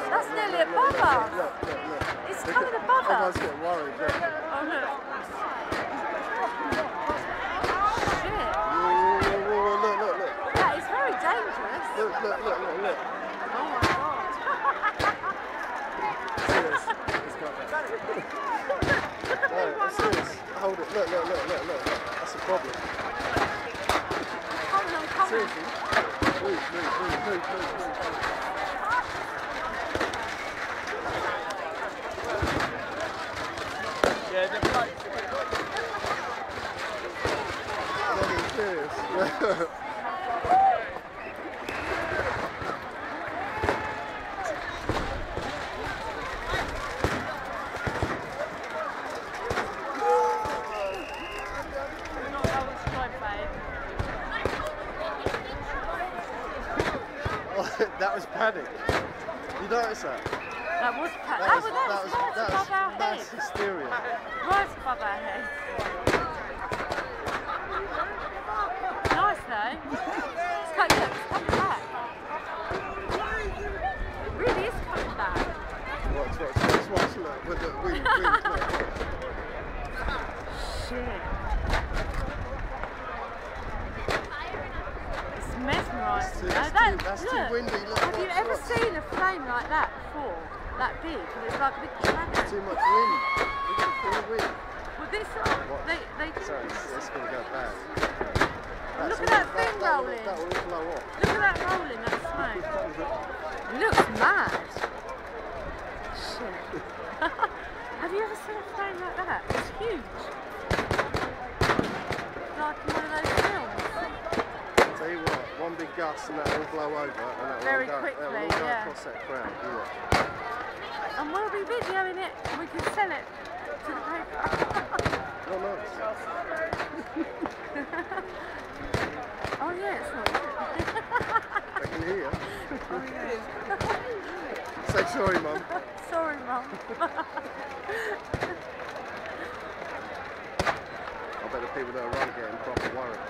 That's nearly above us. It's coming above us. Everyone's getting worried. Oh, look. Shit. Look. That is very dangerous. Look. Oh my god. Serious. It's got that. No, serious. Hold it. Look. That's a problem. I'm coming. Seriously. Move. Yeah, the bloke. Serious. That was panic. You notice that? That was right above our head. That's hysteria. Right above our head. Nice though. It's coming back. It really is coming back. Watch, look. With the wings, Shit. It's mesmerising. That's too windy. Look, have you ever seen a flame like that before? That big? And it's like a big dragon. Too much wind. We got full wind. Well, this they Sorry, it's going to go bad. Look at that thing rolling. That will blow off. Look at that rolling, that smoke. It looks mad. Shit. Have you ever seen a flame like that? It's huge. Like in one of those films. Tell you what, one big gust and that will blow over, and that Very will go, quickly, that will go yeah. across that crowd. And we'll be videoing it and we can sell it to the paper. Oh, nice. Oh yeah, it's not good. I can hear you. Oh yeah. Say sorry, Mum. Sorry, Mum. I bet the people that are running getting proper worried.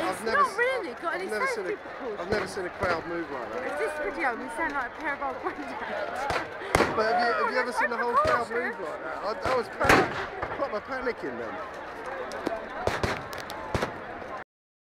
It's not really got any safety precautions. I've never seen a crowd move like that. Is this video we sound like a pair of old grandads? But have you ever seen the whole crowd move like that? I was proper panicking then.